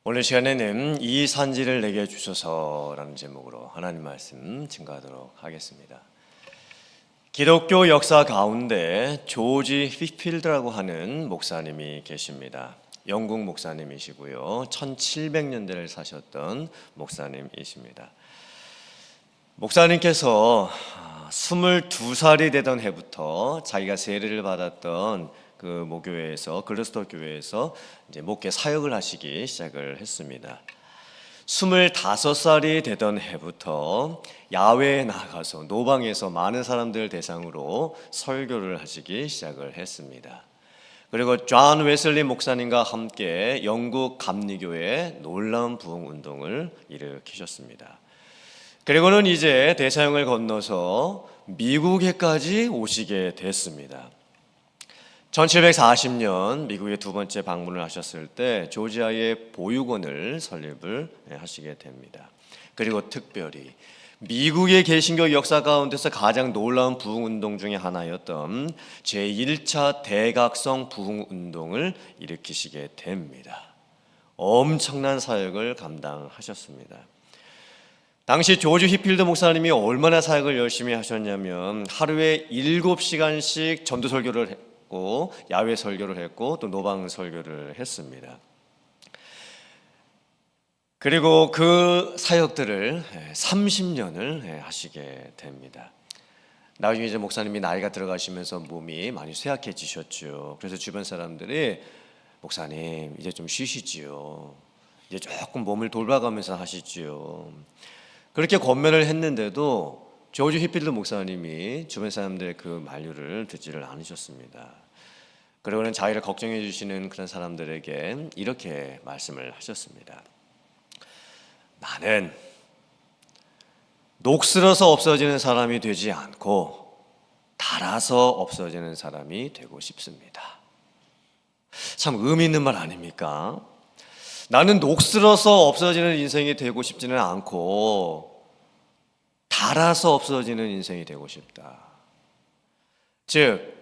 오늘 시간에는 이 산지를 내게 주소서라는 제목으로 하나님 말씀 증거하도록 하겠습니다. 기독교 역사 가운데 조지 휘필드라고 하는 목사님이 계십니다. 영국 목사님이시고요. 1700년대를 사셨던 목사님이십니다. 목사님께서 22살이 되던 해부터 자기가 세례를 받았던 그 모교회에서 글리스도 교회에서 이제 목회 사역을 하시기 시작을 했습니다. 25살이 되던 해부터 야외에 나가서 노방에서 많은 사람들 대상으로 설교를 하시기 시작을 했습니다. 그리고 존 웨슬리 목사님과 함께 영국 감리교회에 놀라운 부흥 운동을 일으키셨습니다. 그리고는 이제 대서양을 건너서 미국에까지 오시게 됐습니다. 1740년 미국에 두 번째 방문을 하셨을 때 조지아의 보육원을 설립을 하시게 됩니다. 그리고 특별히 미국의 개신교 역사 가운데서 가장 놀라운 부흥운동 중에 하나였던 제1차 대각성 부흥운동을 일으키시게 됩니다. 엄청난 사역을 감당하셨습니다. 당시 조지 휘필드 목사님이 얼마나 사역을 열심히 하셨냐면 하루에 7시간씩 전도 설교를 했고 야외 설교를 했고 또 노방 설교를 했습니다. 그리고 그 사역들을 30년을 하시게 됩니다. 나중에 이제 목사님이 나이가 들어가시면서 몸이 많이 쇠약해지셨죠. 그래서 주변 사람들이 목사님 이제 좀 쉬시지요. 이제 조금 몸을 돌봐가면서 하시지요. 그렇게 권면을 했는데도 조지 휘필드 목사님이 주변 사람들의 그 만류를 듣지를 않으셨습니다. 그리고는 자기를 걱정해 주시는 그런 사람들에게 이렇게 말씀을 하셨습니다. 나는 녹슬어서 없어지는 사람이 되지 않고 닳아서 없어지는 사람이 되고 싶습니다. 참 의미 있는 말 아닙니까? 나는 녹슬어서 없어지는 인생이 되고 싶지는 않고 닳아서 없어지는 인생이 되고 싶다. 즉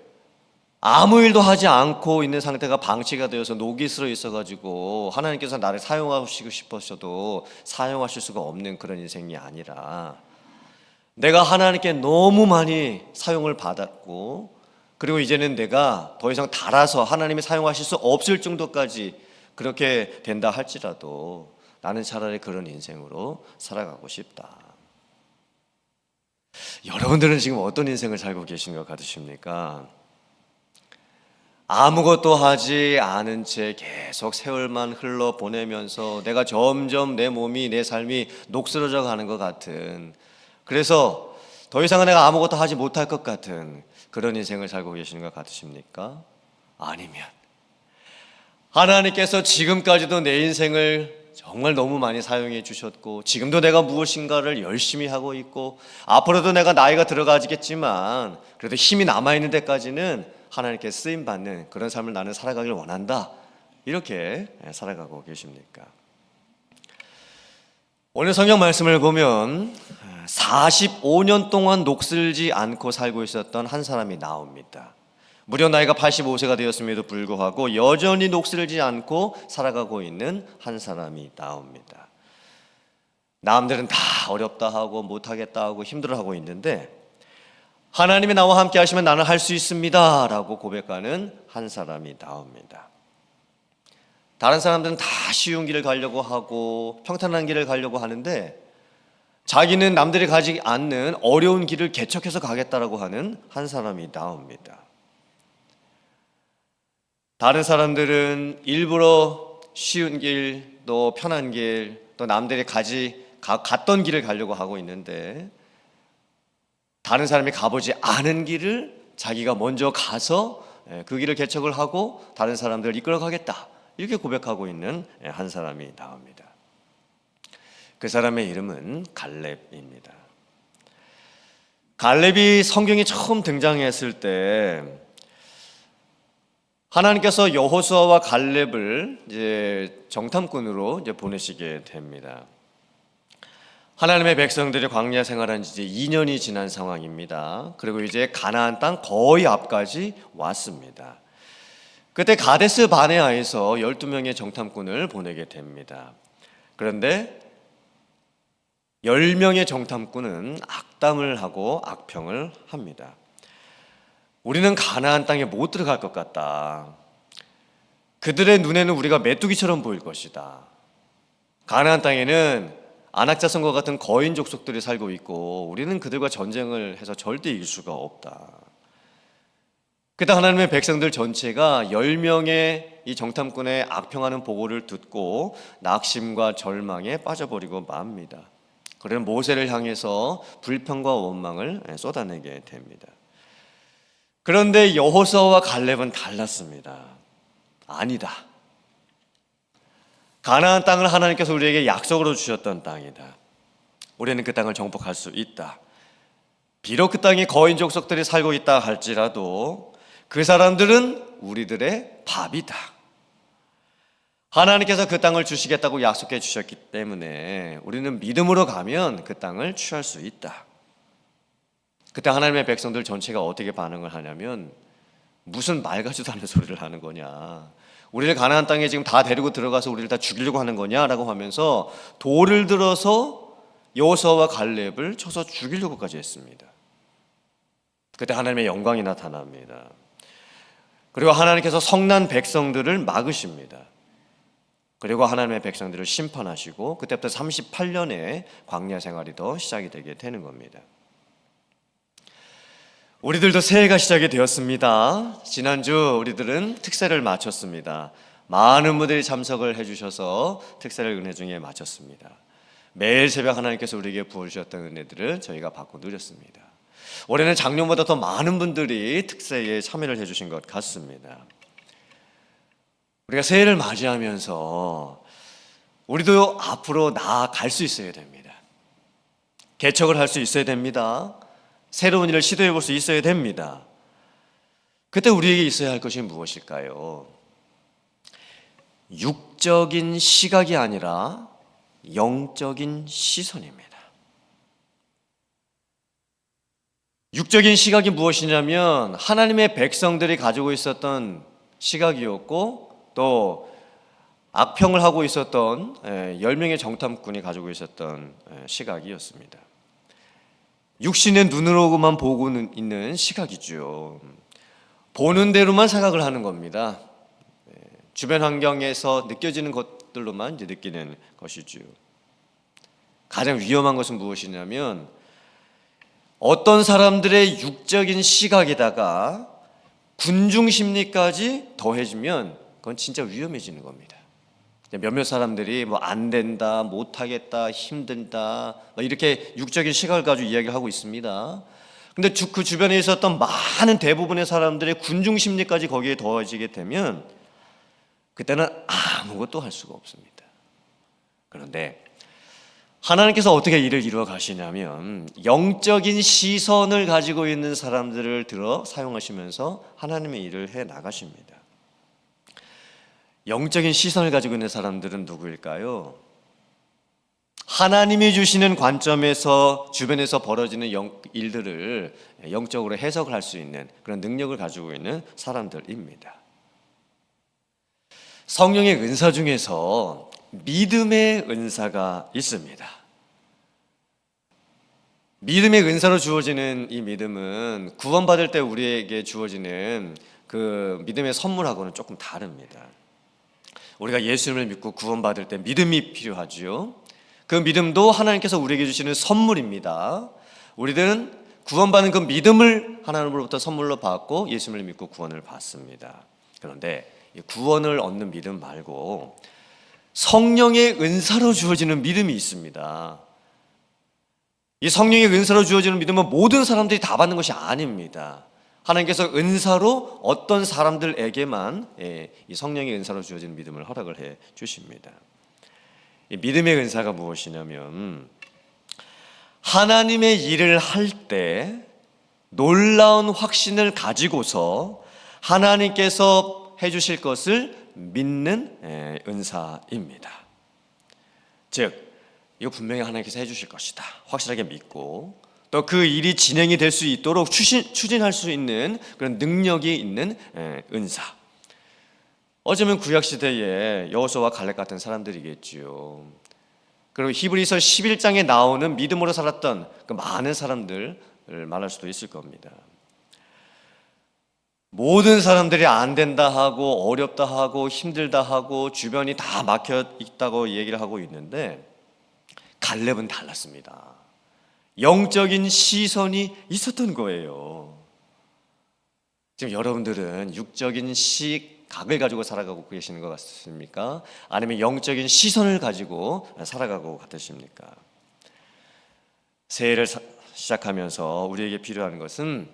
아무 일도 하지 않고 있는 상태가 방치가 되어서 녹이 슬어 있어가지고 하나님께서 나를 사용하시고 싶으셔도 사용하실 수가 없는 그런 인생이 아니라 내가 하나님께 너무 많이 사용을 받았고 그리고 이제는 내가 더 이상 닳아서 하나님이 사용하실 수 없을 정도까지 그렇게 된다 할지라도 나는 차라리 그런 인생으로 살아가고 싶다. 여러분들은 지금 어떤 인생을 살고 계신 것 같으십니까? 아무것도 하지 않은 채 계속 세월만 흘러보내면서 내가 점점 내 몸이 내 삶이 녹슬어져 가는 것 같은, 그래서 더 이상은 내가 아무것도 하지 못할 것 같은 그런 인생을 살고 계시는 것 같으십니까? 아니면 하나님께서 지금까지도 내 인생을 정말 너무 많이 사용해 주셨고 지금도 내가 무엇인가를 열심히 하고 있고 앞으로도 내가 나이가 들어가지겠지만 그래도 힘이 남아있는 데까지는 하나님께 쓰임받는 그런 삶을 나는 살아가길 원한다, 이렇게 살아가고 계십니까? 오늘 성경 말씀을 보면 45년 동안 녹슬지 않고 살고 있었던 한 사람이 나옵니다. 무려 나이가 85세가 되었음에도 불구하고 여전히 녹슬지 않고 살아가고 있는 한 사람이 나옵니다. 남들은 다 어렵다 하고 못하겠다 하고 힘들어하고 있는데 하나님이 나와 함께 하시면 나는 할 수 있습니다 라고 고백하는 한 사람이 나옵니다. 다른 사람들은 다 쉬운 길을 가려고 하고 평탄한 길을 가려고 하는데 자기는 남들이 가지 않는 어려운 길을 개척해서 가겠다라고 하는 한 사람이 나옵니다. 다른 사람들은 일부러 쉬운 길, 또 편한 길, 또 남들이 갔던 길을 가려고 하고 있는데 다른 사람이 가보지 않은 길을 자기가 먼저 가서 그 길을 개척을 하고 다른 사람들을 이끌어가겠다, 이렇게 고백하고 있는 한 사람이 나옵니다. 그 사람의 이름은 갈렙입니다. 갈렙이 성경에 처음 등장했을 때 하나님께서 여호수아와 갈렙을 이제 정탐꾼으로 이제 보내시게 됩니다. 하나님의 백성들이 광야 생활한 지 이제 2년이 지난 상황입니다. 그리고 이제 가나안 땅 거의 앞까지 왔습니다. 그때 가데스 바네아에서 12명의 정탐꾼을 보내게 됩니다. 그런데 10명의 정탐꾼은 악담을 하고 악평을 합니다. 우리는 가나안 땅에 못 들어갈 것 같다. 그들의 눈에는 우리가 메뚜기처럼 보일 것이다. 가나안 땅에는 안악자손과 같은 거인 족속들이 살고 있고 우리는 그들과 전쟁을 해서 절대 이길 수가 없다. 그때 하나님의 백성들 전체가 10명의 이 정탐꾼의 악평하는 보고를 듣고 낙심과 절망에 빠져버리고 맙니다. 그래서 모세를 향해서 불평과 원망을 쏟아내게 됩니다. 그런데 여호수아와 갈렙은 달랐습니다. 아니다. 가나안 땅을 하나님께서 우리에게 약속으로 주셨던 땅이다. 우리는 그 땅을 정복할 수 있다. 비록 그 땅에 거인 족속들이 살고 있다 할지라도 그 사람들은 우리들의 밥이다. 하나님께서 그 땅을 주시겠다고 약속해 주셨기 때문에 우리는 믿음으로 가면 그 땅을 취할 수 있다. 그때 하나님의 백성들 전체가 어떻게 반응을 하냐면 무슨 말 같지도 않은 소리를 하는 거냐, 우리를 가나안 땅에 지금 다 데리고 들어가서 우리를 다 죽이려고 하는 거냐라고 하면서 돌을 들어서 여호수아와 갈렙을 쳐서 죽이려고까지 했습니다. 그때 하나님의 영광이 나타납니다. 그리고 하나님께서 성난 백성들을 막으십니다. 그리고 하나님의 백성들을 심판하시고 그때부터 38년의 광야 생활이 더 시작이 되게 되는 겁니다. 우리들도 새해가 시작이 되었습니다. 지난주 우리들은 특세를 마쳤습니다. 많은 분들이 참석을 해주셔서 특세를 은혜 중에 마쳤습니다. 매일 새벽 하나님께서 우리에게 부어주셨던 은혜들을 저희가 받고 누렸습니다. 올해는 작년보다 더 많은 분들이 특세에 참여를 해주신 것 같습니다. 우리가 새해를 맞이하면서 우리도 앞으로 나아갈 수 있어야 됩니다. 개척을 할 수 있어야 됩니다. 새로운 일을 시도해 볼 수 있어야 됩니다. 그때 우리에게 있어야 할 것이 무엇일까요? 육적인 시각이 아니라 영적인 시선입니다. 육적인 시각이 무엇이냐면 하나님의 백성들이 가지고 있었던 시각이었고 또 악평을 하고 있었던 10명의 정탐꾼이 가지고 있었던 시각이었습니다. 육신의 눈으로만 보고 있는 시각이죠. 보는 대로만 생각을 하는 겁니다. 주변 환경에서 느껴지는 것들로만 이제 느끼는 것이죠. 가장 위험한 것은 무엇이냐면 어떤 사람들의 육적인 시각에다가 군중 심리까지 더해지면 그건 진짜 위험해지는 겁니다. 몇몇 사람들이 뭐 안 된다, 못 하겠다, 힘든다 이렇게 육적인 시각을 가지고 이야기를 하고 있습니다. 근데 그 주변에 있었던 많은 대부분의 사람들의 군중 심리까지 거기에 더해지게 되면 그때는 아무것도 할 수가 없습니다. 그런데 하나님께서 어떻게 일을 이루어 가시냐면 영적인 시선을 가지고 있는 사람들을 들어 사용하시면서 하나님의 일을 해 나가십니다. 영적인 시선을 가지고 있는 사람들은 누구일까요? 하나님이 주시는 관점에서 주변에서 벌어지는 일들을 영적으로 해석을 할 수 있는 그런 능력을 가지고 있는 사람들입니다. 성령의 은사 중에서 믿음의 은사가 있습니다. 믿음의 은사로 주어지는 이 믿음은 구원받을 때 우리에게 주어지는 그 믿음의 선물하고는 조금 다릅니다. 우리가 예수님을 믿고 구원받을 때 믿음이 필요하지요. 그 믿음도 하나님께서 우리에게 주시는 선물입니다. 우리들은 구원받는 그 믿음을 하나님으로부터 선물로 받고 예수님을 믿고 구원을 받습니다. 그런데 구원을 얻는 믿음 말고 성령의 은사로 주어지는 믿음이 있습니다. 이 성령의 은사로 주어지는 믿음은 모든 사람들이 다 받는 것이 아닙니다. 하나님께서 은사로 어떤 사람들에게만 이 성령의 은사로 주어진 믿음을 허락을 해 주십니다. 이 믿음의 은사가 무엇이냐면 하나님의 일을 할 때 놀라운 확신을 가지고서 하나님께서 해주실 것을 믿는 은사입니다. 즉 이거 분명히 하나님께서 해주실 것이다 확실하게 믿고 또 그 일이 진행이 될 수 있도록 추진할 수 있는 그런 능력이 있는 은사. 어쩌면 구약 시대에 여호수아와 갈렙 같은 사람들이겠지요. 그리고 히브리서 11장에 나오는 믿음으로 살았던 그 많은 사람들을 말할 수도 있을 겁니다. 모든 사람들이 안 된다 하고 어렵다 하고 힘들다 하고 주변이 다 막혀 있다고 얘기를 하고 있는데 갈렙은 달랐습니다. 영적인 시선이 있었던 거예요. 지금 여러분들은 육적인 시각을 가지고 살아가고 계시는 것 같습니까? 아니면 영적인 시선을 가지고 살아가고 같으십니까? 새해를 시작하면서 우리에게 필요한 것은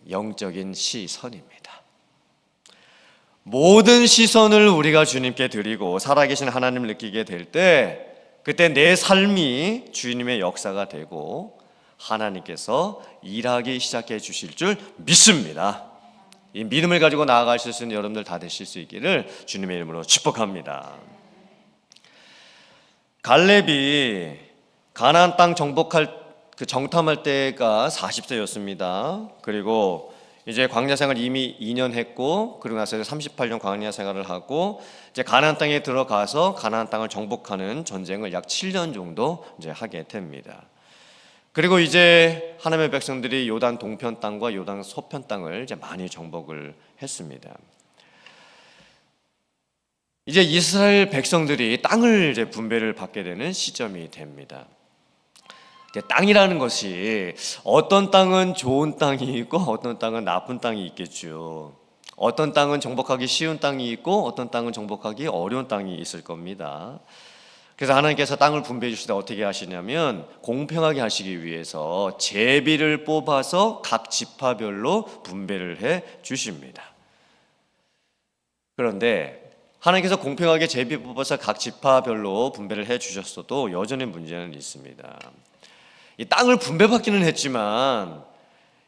영적인 시선입니다. 모든 시선을 우리가 주님께 드리고 살아계신 하나님을 느끼게 될 때 그때 내 삶이 주님의 역사가 되고 하나님께서 일하기 시작해 주실 줄 믿습니다. 이 믿음을 가지고 나아가실 수 있는 여러분들 다 되실 수 있기를 주님의 이름으로 축복합니다. 갈렙이 가나안 땅 정탐할 때가 40세였습니다. 그리고 이제 광야 생활 이미 2년 했고, 그리고 나서 38년 광야 생활을 하고 이제 가나안 땅에 들어가서 가나안 땅을 정복하는 전쟁을 약 7년 정도 이제 하게 됩니다. 그리고 이제 하나님의 백성들이 요단 동편 땅과 요단 서편 땅을 이제 많이 정복을 했습니다. 이제 이스라엘 백성들이 땅을 이제 분배를 받게 되는 시점이 됩니다. 땅이라는 것이 어떤 땅은 좋은 땅이 있고 어떤 땅은 나쁜 땅이 있겠죠. 어떤 땅은 정복하기 쉬운 땅이 있고 어떤 땅은 정복하기 어려운 땅이 있을 겁니다. 그래서 하나님께서 땅을 분배해 주실 때 어떻게 하시냐면 공평하게 하시기 위해서 제비를 뽑아서 각 지파별로 분배를 해 주십니다. 그런데 하나님께서 공평하게 제비 뽑아서 각 지파별로 분배를 해 주셨어도 여전히 문제는 있습니다. 이 땅을 분배받기는 했지만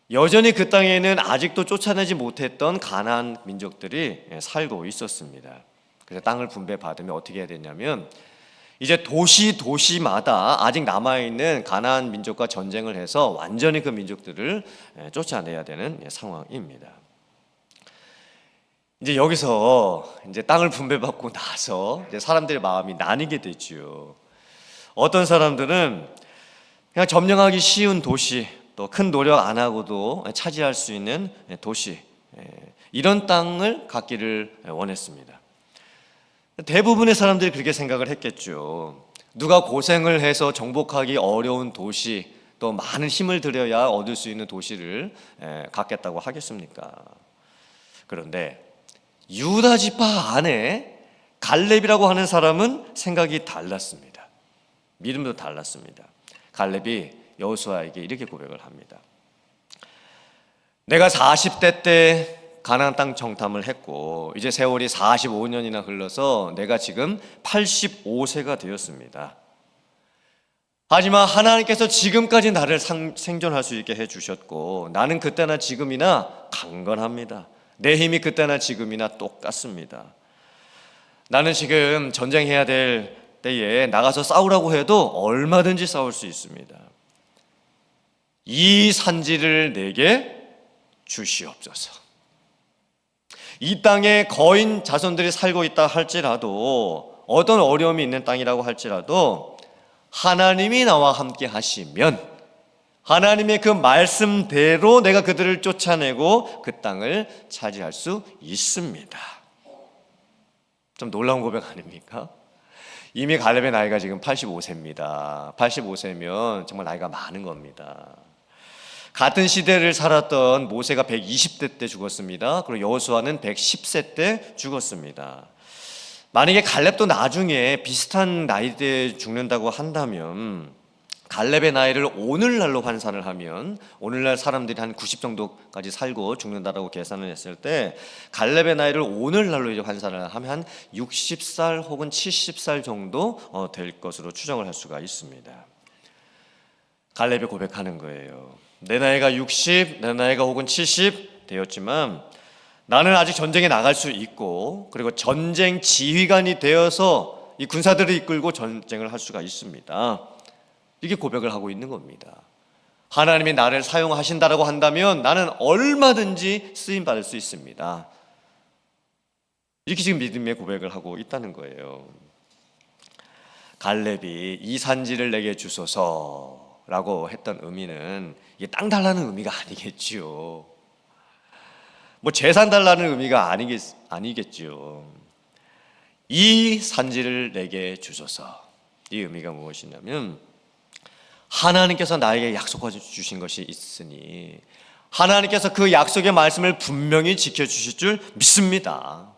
여전히 그 땅에는 아직도 쫓아내지 못했던 가나안 민족들이 살고 있었습니다. 그래서 땅을 분배받으면 어떻게 해야 되냐면 이제 도시마다 아직 남아있는 가나안 민족과 전쟁을 해서 완전히 그 민족들을 쫓아내야 되는 상황입니다. 이제 여기서 이제 땅을 분배받고 나서 이제 사람들의 마음이 나뉘게 되죠. 어떤 사람들은 그냥 점령하기 쉬운 도시, 또 큰 노력 안 하고도 차지할 수 있는 도시, 이런 땅을 갖기를 원했습니다. 대부분의 사람들이 그렇게 생각을 했겠죠. 누가 고생을 해서 정복하기 어려운 도시, 또 많은 힘을 들여야 얻을 수 있는 도시를 갖겠다고 하겠습니까? 그런데 유다 지파 안에 갈렙이라고 하는 사람은 생각이 달랐습니다. 믿음도 달랐습니다. 갈렙이 여호수아에게 이렇게 고백을 합니다. 내가 40대 때 가나안 땅 정탐을 했고 이제 세월이 45년이나 흘러서 내가 지금 85세가 되었습니다. 하지만 하나님께서 지금까지 나를 생존할 수 있게 해주셨고 나는 그때나 지금이나 강건합니다. 내 힘이 그때나 지금이나 똑같습니다. 나는 지금 전쟁해야 될 때에 나가서 싸우라고 해도 얼마든지 싸울 수 있습니다. 이 산지를 내게 주시옵소서. 이 땅에 거인 자손들이 살고 있다 할지라도 어떤 어려움이 있는 땅이라고 할지라도 하나님이 나와 함께 하시면 하나님의 그 말씀대로 내가 그들을 쫓아내고 그 땅을 차지할 수 있습니다. 좀 놀라운 고백 아닙니까? 이미 갈렙의 나이가 지금 85세입니다. 85세면 정말 나이가 많은 겁니다. 같은 시대를 살았던 모세가 120대 때 죽었습니다. 그리고 여호수아는 110세 때 죽었습니다. 만약에 갈렙도 나중에 비슷한 나이대에 죽는다고 한다면 갈렙의 나이를 오늘날로 환산을 하면 오늘날 사람들이 한 90 정도까지 살고 죽는다라고 계산을 했을 때 갈렙의 나이를 오늘날로 이제 환산을 하면 한 60살 혹은 70살 정도 될 것으로 추정을 할 수가 있습니다. 갈렙이 고백하는 거예요. 내 나이가 60, 내 나이가 혹은 70 되었지만 나는 아직 전쟁에 나갈 수 있고 그리고 전쟁 지휘관이 되어서 이 군사들을 이끌고 전쟁을 할 수가 있습니다. 이게 고백을 하고 있는 겁니다. 하나님이 나를 사용하신다라고 한다면 나는 얼마든지 쓰임받을 수 있습니다. 이렇게 지금 믿음의 고백을 하고 있다는 거예요. 갈렙이 이 산지를 내게 주소서라고 했던 의미는 이게 땅 달라는 의미가 아니겠지요. 뭐 재산 달라는 의미가 아니겠지요. 이 산지를 내게 주소서. 이 의미가 무엇이냐면 하나님께서 나에게 약속해 주신 것이 있으니 하나님께서 그 약속의 말씀을 분명히 지켜주실 줄 믿습니다.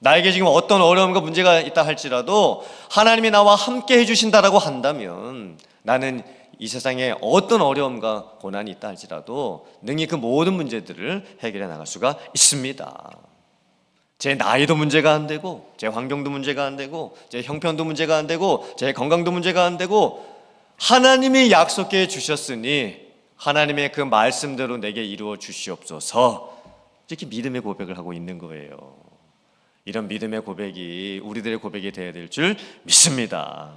나에게 지금 어떤 어려움과 문제가 있다 할지라도 하나님이 나와 함께 해주신다라고 한다면 나는 이 세상에 어떤 어려움과 고난이 있다 할지라도 능히 그 모든 문제들을 해결해 나갈 수가 있습니다. 제 나이도 문제가 안 되고 제 환경도 문제가 안 되고 제 형편도 문제가 안 되고 제 건강도 문제가 안 되고 하나님이 약속해 주셨으니 하나님의 그 말씀대로 내게 이루어 주시옵소서. 이렇게 믿음의 고백을 하고 있는 거예요. 이런 믿음의 고백이 우리들의 고백이 되어야 될 줄 믿습니다.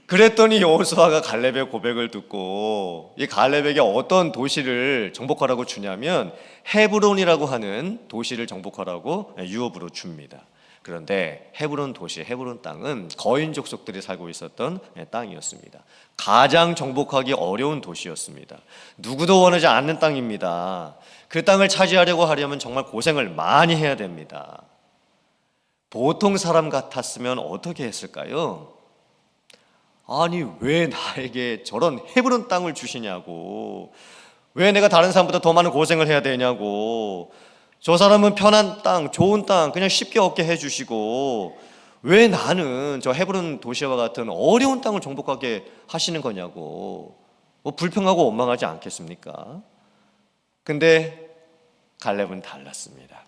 그랬더니 여호수아가 갈렙의 고백을 듣고 이 갈렙에게 어떤 도시를 정복하라고 주냐면 헤브론이라고 하는 도시를 정복하라고 유업으로 줍니다. 그런데 헤브론 도시, 헤브론 땅은 거인 족속들이 살고 있었던 땅이었습니다. 가장 정복하기 어려운 도시였습니다. 누구도 원하지 않는 땅입니다. 그 땅을 차지하려고 하려면 정말 고생을 많이 해야 됩니다. 보통 사람 같았으면 어떻게 했을까요? 아니 왜 나에게 저런 헤브론 땅을 주시냐고, 왜 내가 다른 사람보다 더 많은 고생을 해야 되냐고, 저 사람은 편한 땅, 좋은 땅 그냥 쉽게 얻게 해주시고 왜 나는 저 헤브론 도시와 같은 어려운 땅을 정복하게 하시는 거냐고 뭐 불평하고 원망하지 않겠습니까? 근데 갈렙은 달랐습니다.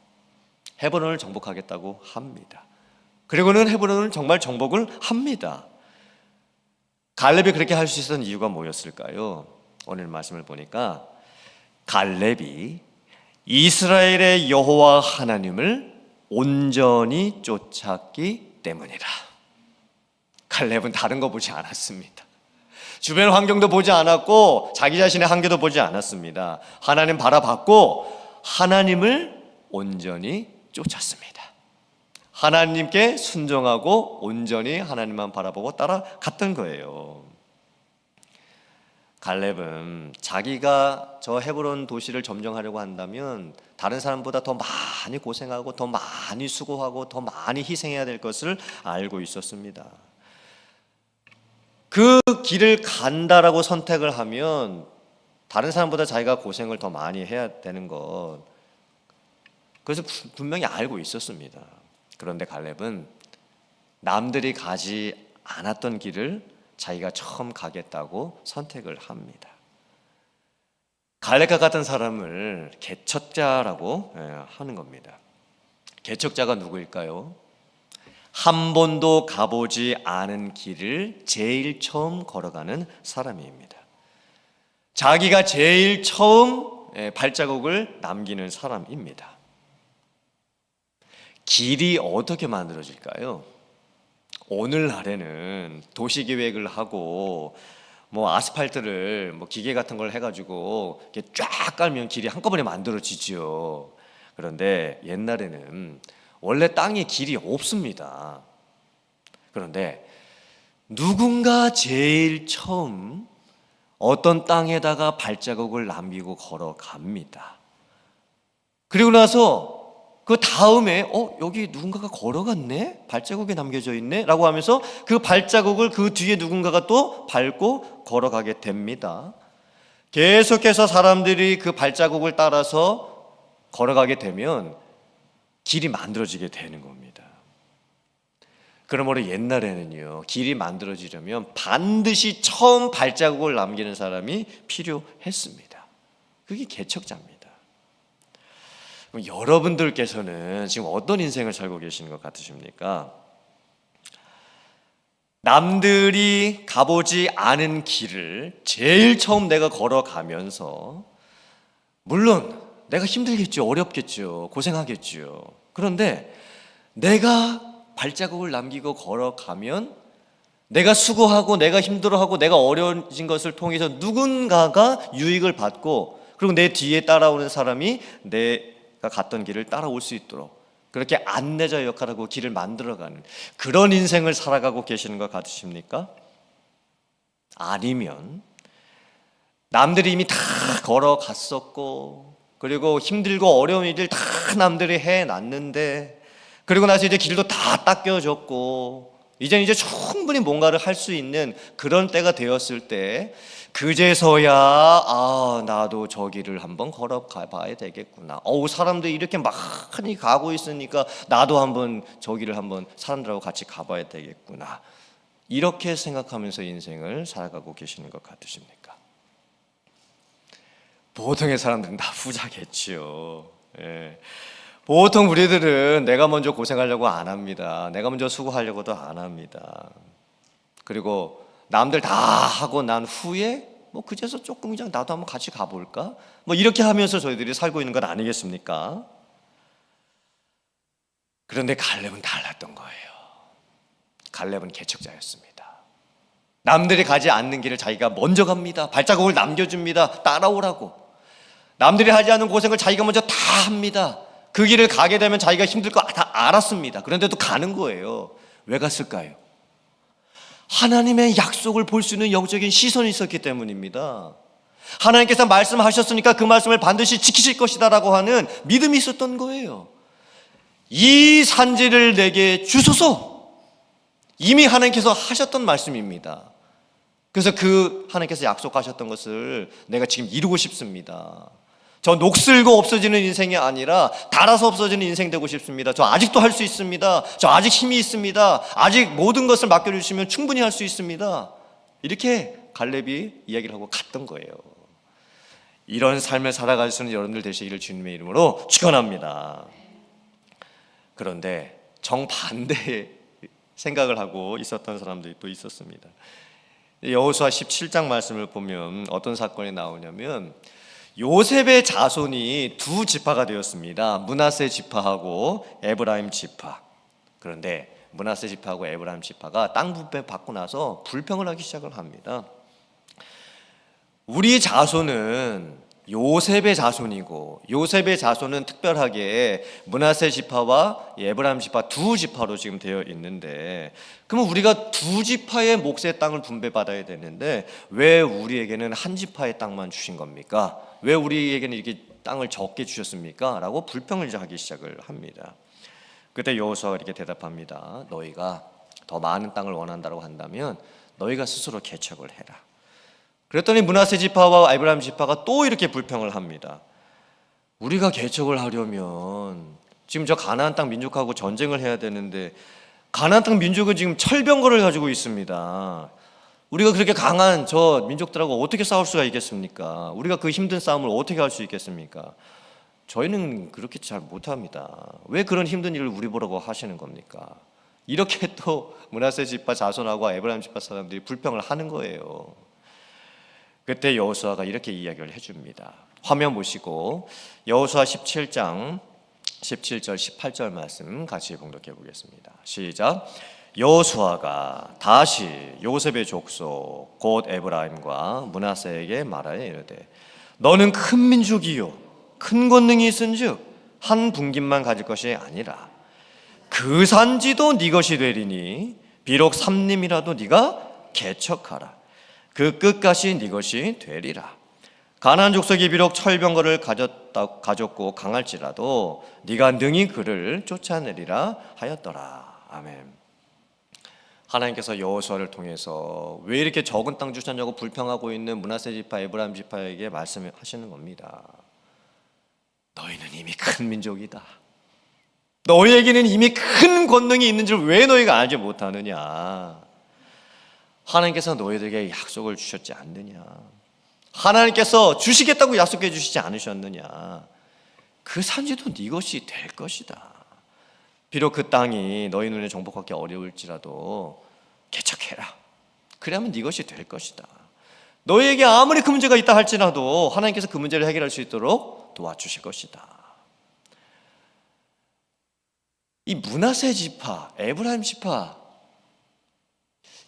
헤브론을 정복하겠다고 합니다. 그리고는 헤브론을 정말 정복을 합니다. 갈렙이 그렇게 할 수 있었던 이유가 뭐였을까요? 오늘 말씀을 보니까 갈렙이 이스라엘의 여호와 하나님을 온전히 쫓았기 때문이라. 갈렙은 다른 거 보지 않았습니다. 주변 환경도 보지 않았고 자기 자신의 한계도 보지 않았습니다. 하나님 바라봤고 하나님을 온전히 쫓았습니다. 하나님께 순종하고 온전히 하나님만 바라보고 따라갔던 거예요. 갈렙은 자기가 저 헤브론 도시를 점령하려고 한다면 다른 사람보다 더 많이 고생하고 더 많이 수고하고 더 많이 희생해야 될 것을 알고 있었습니다. 그 길을 간다라고 선택을 하면 다른 사람보다 자기가 고생을 더 많이 해야 되는 것, 그래서 분명히 알고 있었습니다. 그런데 갈렙은 남들이 가지 않았던 길을 자기가 처음 가겠다고 선택을 합니다. 갈렙과 같은 사람을 개척자라고 하는 겁니다. 개척자가 누구일까요? 한 번도 가보지 않은 길을 제일 처음 걸어가는 사람입니다. 자기가 제일 처음 발자국을 남기는 사람입니다. 길이 어떻게 만들어질까요? 오늘날에는 도시계획을 하고 뭐 아스팔트를 뭐 기계 같은 걸 해가지고 이렇게 쫙 깔면 길이 한꺼번에 만들어지죠. 그런데 옛날에는 원래 땅에 길이 없습니다. 그런데 누군가 제일 처음 어떤 땅에다가 발자국을 남기고 걸어갑니다. 그리고 나서 그 다음에 여기 누군가가 걸어갔네? 발자국이 남겨져 있네? 라고 하면서 그 발자국을 그 뒤에 누군가가 또 밟고 걸어가게 됩니다. 계속해서 사람들이 그 발자국을 따라서 걸어가게 되면 길이 만들어지게 되는 겁니다. 그러므로 옛날에는요, 길이 만들어지려면 반드시 처음 발자국을 남기는 사람이 필요했습니다. 그게 개척자입니다. 그럼 여러분들께서는 지금 어떤 인생을 살고 계시는 것 같으십니까? 남들이 가보지 않은 길을 제일 처음 내가 걸어가면서, 물론 내가 힘들겠죠, 어렵겠죠, 고생하겠죠. 그런데 내가 발자국을 남기고 걸어가면 내가 수고하고 내가 힘들어하고 내가 어려워진 것을 통해서 누군가가 유익을 받고, 그리고 내 뒤에 따라오는 사람이 내가 갔던 길을 따라올 수 있도록 그렇게 안내자 역할하고 길을 만들어가는 그런 인생을 살아가고 계시는 것 같으십니까? 아니면 남들이 이미 다 걸어갔었고, 그리고 힘들고 어려운 일들 다 남들이 해놨는데, 그리고 나서 이제 길도 다 닦여졌고, 이제 충분히 뭔가를 할 수 있는 그런 때가 되었을 때, 그제서야 나도 저 길을 한번 걸어가 봐야 되겠구나. 사람들이 이렇게 많이 가고 있으니까 나도 한번 저 길을 한번 사람들하고 같이 가봐야 되겠구나. 이렇게 생각하면서 인생을 살아가고 계시는 것 같으십니까? 보통의 사람들은 다 후자겠지요. 보통 우리들은 내가 먼저 고생하려고 안 합니다. 내가 먼저 수고하려고도 안 합니다. 그리고 남들 다 하고 난 후에 그제서 조금 그냥 나도 한번 같이 가볼까? 이렇게 하면서 저희들이 살고 있는 건 아니겠습니까? 그런데 갈렙은 달랐던 거예요. 갈렙은 개척자였습니다. 남들이 가지 않는 길을 자기가 먼저 갑니다. 발자국을 남겨줍니다. 따라오라고. 남들이 하지 않는 고생을 자기가 먼저 다 합니다. 그 길을 가게 되면 자기가 힘들 거 다 알았습니다. 그런데도 가는 거예요. 왜 갔을까요? 하나님의 약속을 볼 수 있는 영적인 시선이 있었기 때문입니다. 하나님께서 말씀하셨으니까 그 말씀을 반드시 지키실 것이다 라고 하는 믿음이 있었던 거예요. 이 산지를 내게 주소서. 이미 하나님께서 하셨던 말씀입니다. 그래서 그 하나님께서 약속하셨던 것을 내가 지금 이루고 싶습니다. 저 녹슬고 없어지는 인생이 아니라 닳아서 없어지는 인생 되고 싶습니다. 저 아직도 할 수 있습니다. 저 아직 힘이 있습니다. 아직 모든 것을 맡겨주시면 충분히 할 수 있습니다. 이렇게 갈렙이 이야기를 하고 갔던 거예요. 이런 삶을 살아갈 수 있는 여러분들 되시기를 주님의 이름으로 축원합니다. 그런데 정반대의 생각을 하고 있었던 사람들이 또 있었습니다. 여호수아 17장 말씀을 보면 어떤 사건이 나오냐면 요셉의 자손이 두 지파가 되었습니다. 므낫세 지파하고 에브라임 지파. 그런데 므낫세 지파하고 에브라임 지파가 땅 분배 받고 나서 불평을 하기 시작을 합니다. 우리 자손은 요셉의 자손이고, 요셉의 자손은 특별하게 므낫세 지파와 에브라임 지파 두 지파로 지금 되어 있는데, 그러면 우리가 두 지파의 몫의 땅을 분배받아야 되는데 왜 우리에게는 한 지파의 땅만 주신 겁니까? 왜 우리에게는 이렇게 땅을 적게 주셨습니까? 라고 불평을 이제 하기 시작을 합니다. 그때 여호수아가 이렇게 대답합니다. 너희가 더 많은 땅을 원한다고 한다면 너희가 스스로 개척을 해라. 그랬더니 므낫세 지파와 에브라임 지파가 또 이렇게 불평을 합니다. 우리가 개척을 하려면 지금 저 가나안 땅 민족하고 전쟁을 해야 되는데, 가나안 땅 민족은 지금 철병거를 가지고 있습니다. 우리가 그렇게 강한 저 민족들하고 어떻게 싸울 수가 있겠습니까? 우리가 그 힘든 싸움을 어떻게 할 수 있겠습니까? 저희는 그렇게 잘 못합니다. 왜 그런 힘든 일을 우리 보라고 하시는 겁니까? 이렇게 또 므낫세 지파 자손하고 에브라임 지파 사람들이 불평을 하는 거예요. 그때 여호수아가 이렇게 이야기를 해줍니다. 화면 보시고 여호수아 17장 17절 18절 말씀 같이 봉독해 보겠습니다. 시작. 여호수아가 다시 요셉의 족속 곧 에브라임과 므낫세에게 말하여 이르되 너는 큰 민족이요 큰 권능이 있은즉 한 분깃만 가질 것이 아니라 그 산지도 네 것이 되리니 비록 삼림이라도 네가 개척하라. 그 끝까지 네 것이 되리라. 가나안 족속이 비록 철병거를 가졌고 강할지라도 네가 능히 그를 쫓아내리라 하였더라. 아멘. 하나님께서 여호수아를 통해서 왜 이렇게 적은 땅 주셨냐고 불평하고 있는 므낫세 지파, 에브라임 지파에게 말씀하시는 겁니다. 너희는 이미 큰 민족이다. 너희에게는 이미 큰 권능이 있는 줄 왜 너희가 알지 못하느냐? 하나님께서 너희들에게 약속을 주셨지 않느냐? 하나님께서 주시겠다고 약속해 주시지 않으셨느냐? 그 산지도 네 것이 될 것이다. 비록 그 땅이 너희 눈에 정복하기 어려울지라도 개척해라. 그러면 네 것이 될 것이다. 너희에게 아무리 그 문제가 있다 할지라도 하나님께서 그 문제를 해결할 수 있도록 도와주실 것이다. 이 므낫세 지파, 에브라임 지파,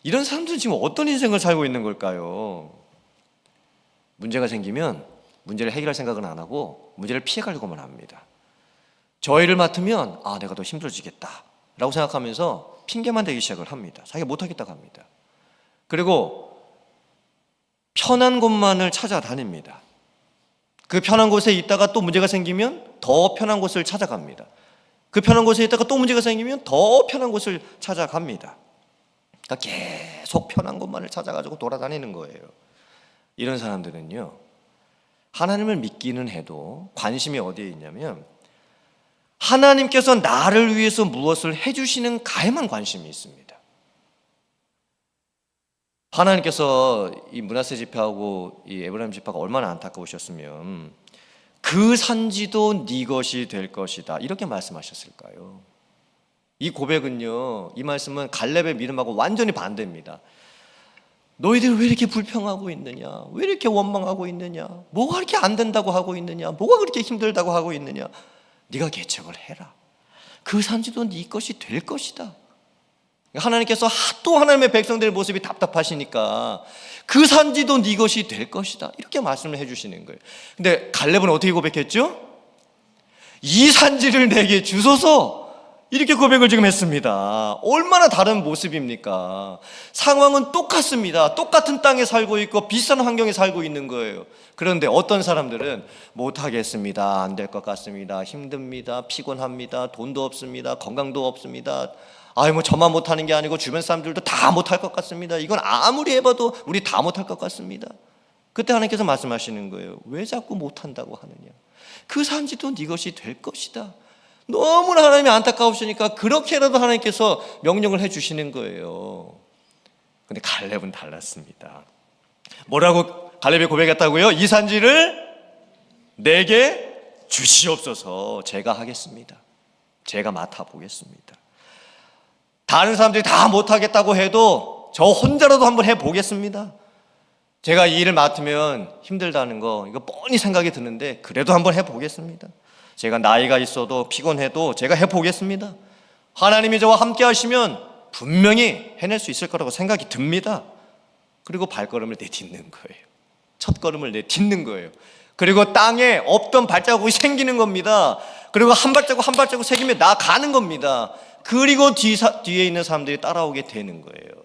이런 사람들은 지금 어떤 인생을 살고 있는 걸까요? 문제가 생기면 문제를 해결할 생각은 안 하고 문제를 피해가려고만 합니다. 저 일을 맡으면 내가 더 힘들어지겠다 라고 생각하면서 핑계만 대기 시작을 합니다. 자기가 못하겠다고 합니다. 그리고 편한 곳만을 찾아다닙니다. 그 편한 곳에 있다가 또 문제가 생기면 더 편한 곳을 찾아갑니다. 그 편한 곳에 있다가 또 문제가 생기면 더 편한 곳을 찾아갑니다. 그러니까 계속 편한 곳만을 찾아가지고 돌아다니는 거예요. 이런 사람들은요, 하나님을 믿기는 해도 관심이 어디에 있냐면 하나님께서 나를 위해서 무엇을 해주시는 가에만 관심이 있습니다. 하나님께서 이 므낫세 지파하고 이 에브라임 지파가 얼마나 안타까우셨으면 그 산지도 네 것이 될 것이다 이렇게 말씀하셨을까요? 이 고백은요, 이 말씀은 갈렙의 믿음하고 완전히 반대입니다. 너희들 왜 이렇게 불평하고 있느냐? 왜 이렇게 원망하고 있느냐? 뭐가 그렇게 안 된다고 하고 있느냐? 뭐가 그렇게 힘들다고 하고 있느냐? 네가 개척을 해라. 그 산지도 네 것이 될 것이다. 하나님께서 하도 하나님의 백성들의 모습이 답답하시니까 그 산지도 네 것이 될 것이다 이렇게 말씀을 해주시는 거예요. 근데 갈렙은 어떻게 고백했죠? 이 산지를 내게 주소서 이렇게 고백을 지금 했습니다. 얼마나 다른 모습입니까? 상황은 똑같습니다. 똑같은 땅에 살고 있고 비슷한 환경에 살고 있는 거예요. 그런데 어떤 사람들은 못하겠습니다, 안 될 것 같습니다, 힘듭니다, 피곤합니다, 돈도 없습니다, 건강도 없습니다, 뭐 저만 못하는 게 아니고 주변 사람들도 다 못할 것 같습니다, 이건 아무리 해봐도 우리 다 못할 것 같습니다. 그때 하나님께서 말씀하시는 거예요. 왜 자꾸 못한다고 하느냐? 그 산지도 네 것이 될 것이다. 너무나 하나님이 안타까우시니까 그렇게라도 하나님께서 명령을 해주시는 거예요. 근데 갈렙은 달랐습니다. 뭐라고 갈렙이 고백했다고요? 이 산지를 내게 주시옵소서. 제가 하겠습니다. 제가 맡아보겠습니다. 다른 사람들이 다 못하겠다고 해도 저 혼자라도 한번 해보겠습니다. 제가 이 일을 맡으면 힘들다는 거 이거 뻔히 생각이 드는데 그래도 한번 해보겠습니다. 제가 나이가 있어도 피곤해도 제가 해보겠습니다. 하나님이 저와 함께 하시면 분명히 해낼 수 있을 거라고 생각이 듭니다. 그리고 발걸음을 내딛는 거예요. 첫걸음을 내딛는 거예요. 그리고 땅에 없던 발자국이 생기는 겁니다. 그리고 한 발자국 한 발자국 새기며 나아가는 겁니다. 그리고 뒤에 있는 사람들이 따라오게 되는 거예요.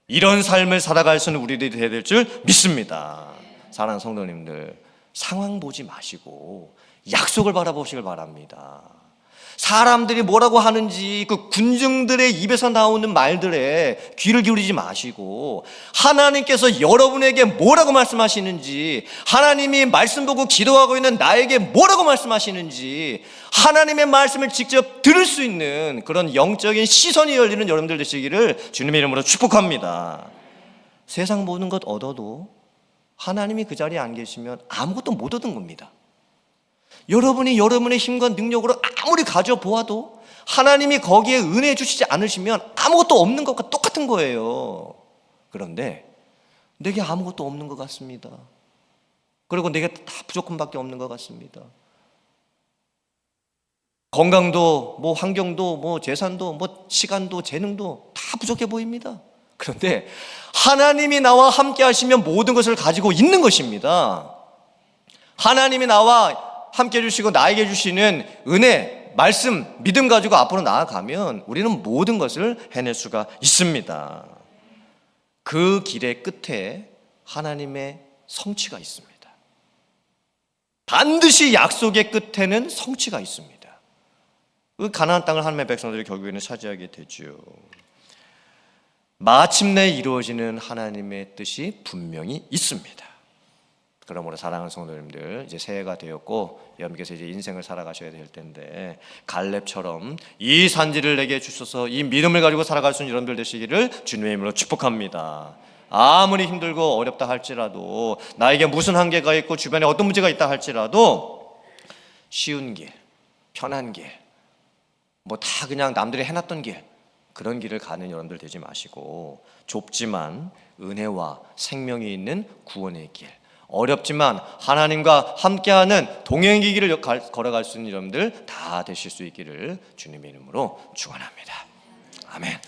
이런 삶을 살아갈 수는 우리들이 되어야 될 줄 믿습니다. 사랑하는 성도님들, 상황 보지 마시고 약속을 바라보시길 바랍니다. 사람들이 뭐라고 하는지 그 군중들의 입에서 나오는 말들에 귀를 기울이지 마시고 하나님께서 여러분에게 뭐라고 말씀하시는지, 하나님이 말씀 보고 기도하고 있는 나에게 뭐라고 말씀하시는지 하나님의 말씀을 직접 들을 수 있는 그런 영적인 시선이 열리는 여러분들 되시기를 주님의 이름으로 축복합니다. 세상 모든 것 얻어도 하나님이 그 자리에 안 계시면 아무것도 못 얻은 겁니다. 여러분이 여러분의 힘과 능력으로 아무리 가져보아도 하나님이 거기에 은혜 주시지 않으시면 아무것도 없는 것과 똑같은 거예요. 그런데 내게 아무것도 없는 것 같습니다. 그리고 내게 다 부족함밖에 없는 것 같습니다. 건강도 환경도 재산도 시간도 재능도 다 부족해 보입니다. 그런데 하나님이 나와 함께 하시면 모든 것을 가지고 있는 것입니다. 하나님이 나와 함께 해주시고 나에게 주시는 은혜, 말씀, 믿음 가지고 앞으로 나아가면 우리는 모든 것을 해낼 수가 있습니다. 그 길의 끝에 하나님의 성취가 있습니다. 반드시 약속의 끝에는 성취가 있습니다. 그 가나안 땅을 하나님의 백성들이 결국에는 차지하게 되죠. 마침내 이루어지는 하나님의 뜻이 분명히 있습니다. 그러므로 사랑하는 성도님들, 이제 새해가 되었고 여러분께서 이제 인생을 살아가셔야 될 텐데 갈렙처럼 이 산지를 내게 주셔서 이 믿음을 가지고 살아갈 수 있는 여러분들 되시기를 주님의 이름으로 축복합니다. 아무리 힘들고 어렵다 할지라도, 나에게 무슨 한계가 있고 주변에 어떤 문제가 있다 할지라도 쉬운 길, 편한 길, 다 그냥 남들이 해놨던 길, 그런 길을 가는 여러분들 되지 마시고 좁지만 은혜와 생명이 있는 구원의 길, 어렵지만 하나님과 함께하는 동행의 길을 걸어갈 수 있는 여러분들 다 되실 수 있기를 주님의 이름으로 축원합니다. 아멘.